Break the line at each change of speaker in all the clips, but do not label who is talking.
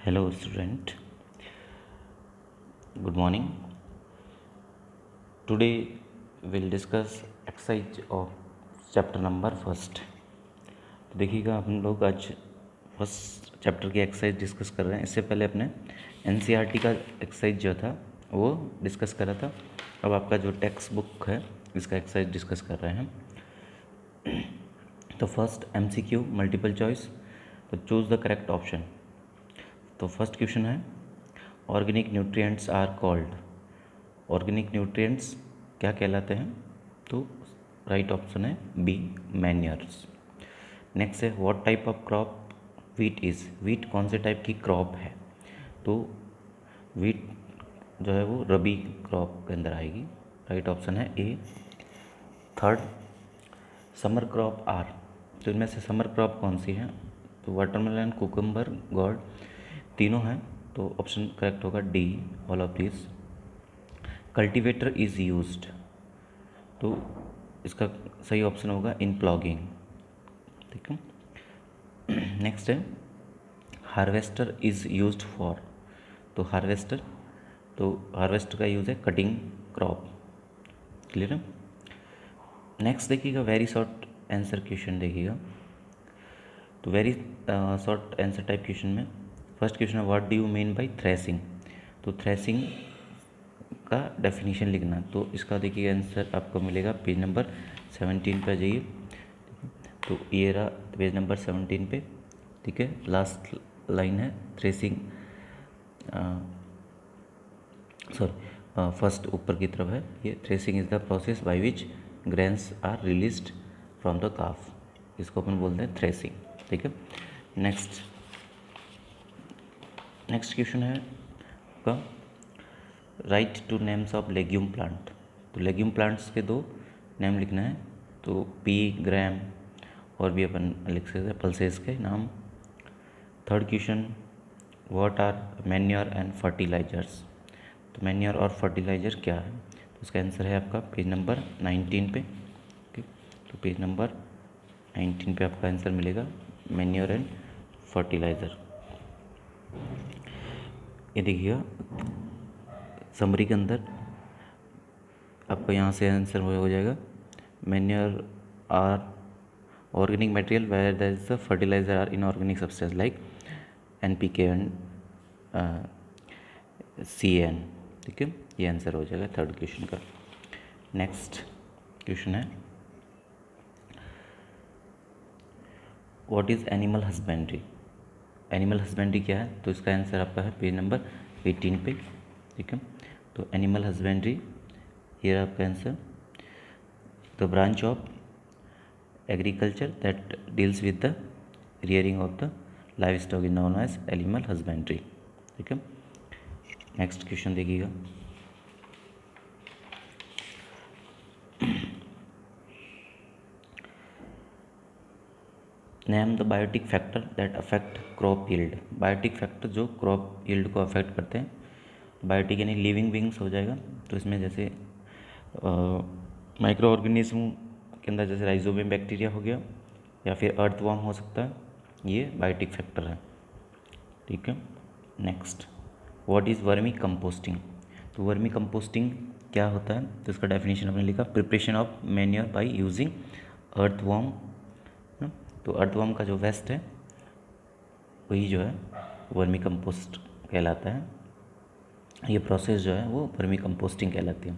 Hello student, good morning. Today we'll discuss exercise of chapter number first. तो देखिएगा हम लोग आज फर्स्ट चैप्टर की एक्सरसाइज डिस्कस कर रहे हैं. इससे पहले अपने एनसीईआरटी का एक्सरसाइज जो था वो डिस्कस करा था. अब आपका जो टेक्स्ट बुक है इसका एक्सरसाइज डिस्कस कर रहे हैं. तो फर्स्ट एमसीक्यू मल्टीपल चॉइस. तो चूज़ द करेक्ट ऑप्शन. तो फर्स्ट क्वेश्चन है organic nutrients are called. Organic nutrients क्या कहलाते हैं? तो राइट ऑप्शन है बी, मैन्योर्स. नेक्स्ट है what type of crop wheat is. Wheat कौन से टाइप की क्रॉप है? तो वीट जो है वो रबी क्रॉप के अंदर आएगी. राइट ऑप्शन है A. Third summer crop are. तो इनमें से समर क्रॉप कौन सी है? तो वाटरमेलन, कुकम्बर, गॉड तीनों हैं. तो ऑप्शन करेक्ट होगा D, all of this. Cultivator is used. तो इसका सही ऑप्शन होगा इन प्लॉगिंग. ठीक है. नेक्स्ट है हार्वेस्टर इज़ यूज्ड फॉर. तो हार्वेस्टर का यूज़ है कटिंग क्रॉप. क्लियर है. नेक्स्ट देखिएगा वेरी शॉर्ट आंसर क्वेश्चन देखिएगा. तो very short answer type question में फर्स्ट क्वेश्चन है what do you mean by threshing. तो थ्रेसिंग का डेफिनेशन लिखना. तो इसका देखिए आंसर आपको मिलेगा पेज नंबर 17 पे. जाइए. तो ये रहा पेज नंबर 17 पे. ठीक है. लास्ट लाइन है थ्रेसिंग, फर्स्ट ऊपर की तरफ है ये. Threshing is the process by which grains are released from the chaff. इसको अपन बोलते हैं थ्रेसिंग. ठीक है. नेक्स्ट क्वेश्चन है आपका right two names of legume plant. तो लेग्यूम प्लांट्स के 2 नेम लिखना है. तो पी, ग्राम और भी अपन लिख सकते हैं पल्सेस के नाम. Third question what are manure and fertilizers. तो मैन्योर और फर्टिलाइजर क्या है? तो इसका आंसर है आपका पेज नंबर 19 पे. ओके. तो पेज नंबर 19 पे आपका आंसर मिलेगा मैन्योर एंड फर्टिलाइज़र. ये देखिएगा समरी के अंदर आपका यहाँ से आंसर हो जाएगा manure are organic material where that is the fertilizer are inorganic substance like NPK and CN. ठीक है. ये आंसर हो जाएगा थर्ड क्वेश्चन का. नेक्स्ट क्वेश्चन है what is animal husbandry. Animal husbandry क्या है? तो इसका आंसर आपका है पेज नंबर 18 पे. ठीक है. तो एनिमल हस्बेंड्री ये आपका answer the branch of agriculture that deals with the rearing of the livestock is known as animal husbandry. ठीक है. नेक्स्ट क्वेश्चन देखिएगा name the biotic factor that affect crop yield. Biotic factor जो crop yield को affect करते हैं. Biotic यानी living beings हो जाएगा. तो इसमें जैसे माइक्रो ऑर्गेनिज्म के अंदर जैसे राइजोबियम बैक्टीरिया हो गया या फिर अर्थवर्म हो सकता है. ये बायोटिक फैक्टर है. ठीक है. Next what is vermi composting. तो वर्मी कंपोस्टिंग क्या होता है? तो इसका डेफिनेशन आपने लिखा preparation of manure by using earthworm. तो अर्थवर्म का जो वेस्ट है वही जो है वर्मी कंपोस्ट कहलाता है. ये प्रोसेस जो है वो वर्मी कंपोस्टिंग कहलाती है.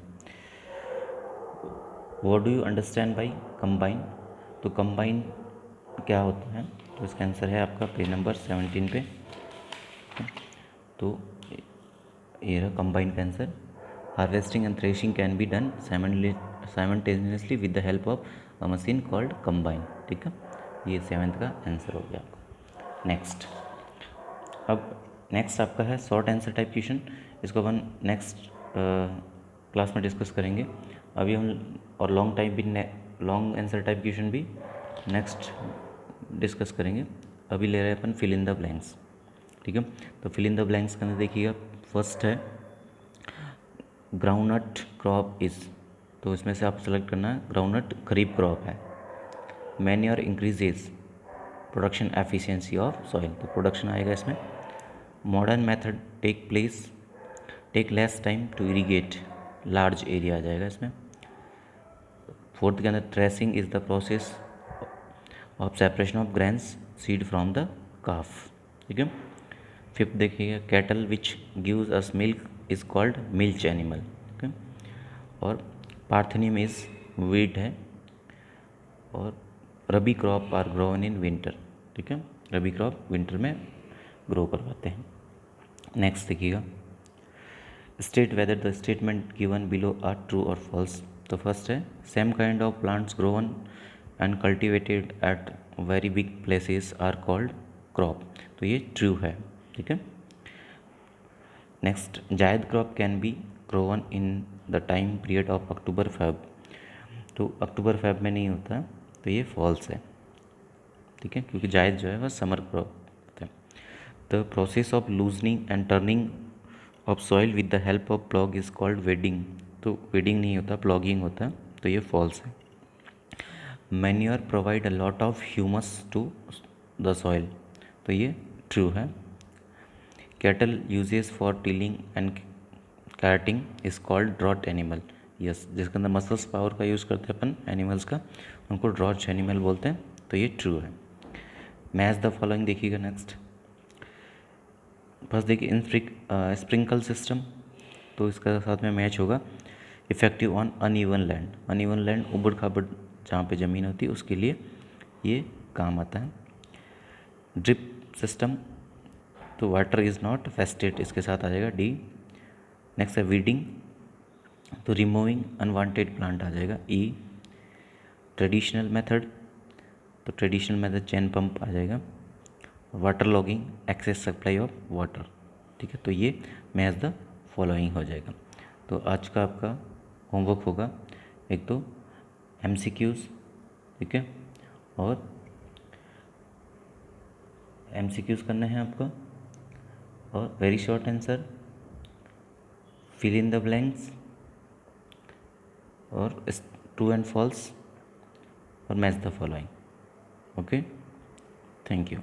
What do you understand by combine. तो कंबाइन क्या होता है? तो इसका आंसर है आपका पेज नंबर 17 पे. तो ये रहा कंबाइन का answer. Harvesting and threshing can be done simultaneously with the help of a machine called combine. ठीक है. ये 7th का आंसर हो गया आपका. नेक्स्ट आपका है शॉर्ट आंसर टाइप क्वेश्चन. इसको अपन नेक्स्ट क्लास में डिस्कस करेंगे. अभी हम और लॉन्ग आंसर टाइप क्वेश्चन भी नेक्स्ट डिस्कस करेंगे. अभी ले रहे हैं अपन फिल इन द ब्लैंक्स. ठीक है. तो फिल इन द ब्लैंक्स के अंदर देखिएगा फर्स्ट है ग्राउंडनट क्रॉप इज़. तो इसमें से आप सेलेक्ट करना है ग्राउंडनट खरीफ क्रॉप है. Manure increases production efficiency of soil. तो प्रोडक्शन आएगा इसमें. Modern method take less time to irrigate, large area आ जाएगा इसमें। फोर्थ के अंदर threshing is the process of separation of grains seed from the chaff, ठीक है। फिफ्थ देखिएगा, cattle which gives us milk is called milch animal, ठीक है। और पार्थेनियम इज वीट है। और rabi crop are grown in winter, ठीक है, रबी क्रॉप विंटर में ग्रो करवाते हैं। नेक्स्ट देखिएगा, state whether the statement given below are true और फॉल्स। तो फर्स्ट है, same kind of plants grown and cultivated at very big places are called crop, तो ये ट्रू है, ठीक है। Next, zaid crop can be grown in the time period of October Feb, तो October Feb में नहीं होता, तो ये फॉल्स है, ठीक है, क्योंकि जायद जो है वह समर क्रॉप होता है। The process of loosening and turning of soil with the help of plough is called weeding, तो वेडिंग नहीं होता, प्लॉगिंग होता है, तो ये फॉल्स है। Manure provide a lot of humus to the soil, तो ये ट्रू है। Cattle uses for tilling and carting is called draught animal, yes, जिसके अंदर मसल्स पावर का यूज़ करते हैं अपन एनिमल्स का, उनको ड्रॉट एनिमल बोलते हैं, तो ये ट्रू है। मैच द फॉलोइंग देखिएगा। नेक्स्ट फर्स्ट देखिए, स्प्रिंकल सिस्टम, तो इसका साथ में मैच होगा effective on uneven land, uneven land उबड़ खाबड़ जहाँ पे ज़मीन होती है उसके लिए ये काम आता है। ड्रिप सिस्टम, तो वाटर इज़ नॉट वेस्टेड, इसके साथ आ जाएगा डी। नेक्स्ट है वीडिंग, तो रिमूविंग अनवांटेड प्लांट आ जाएगा ई। ट्रेडिशनल मेथड, तो ट्रेडिशनल मेथड चैन पंप आ जाएगा। Water logging, excess supply of water, ठीक है, तो ये मैच द फॉलोइंग हो जाएगा। तो आज का आपका होमवर्क होगा एक तो MCQs, ठीक है, और MCQs करने हैं आपको, और very short answer, fill in the blanks, और ट्रू एंड फॉल्स, और match the following. Okay, thank you.